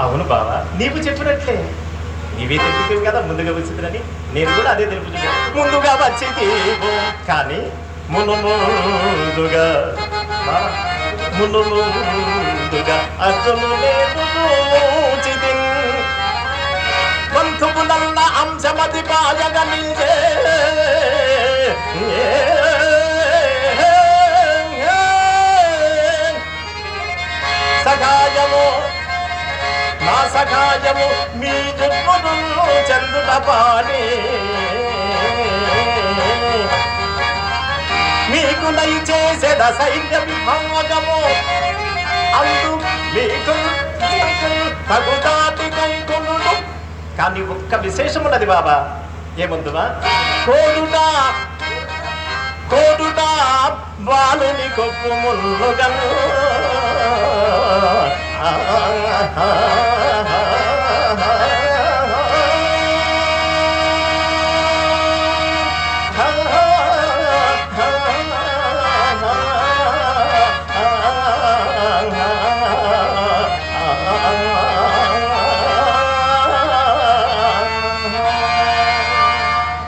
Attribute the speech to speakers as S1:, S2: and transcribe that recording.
S1: అవును బావా, నీవు చెప్పినట్లే. నీవే తెలుపుతావు కదా ముందుగా వచ్చిందని, నేను కూడా అదే తెలుపుతున్నాను. ముందుగా వచ్చింది కానీ ముందుగా అర్థము బంధువులన్న అంశమతి బాయగా నిల్చే సహాయము నా సహాయము మీ జన్మను చందుల పాని మీకు నై చేసేద సైన్య విభాగము అందు మీకు తగుదాటి కైకొనుడు. కానీ ఒక్క విశేషమున్నది బాబా. ఏముందువా? కోడునా బాలుని కొప్పు ముల్లుగను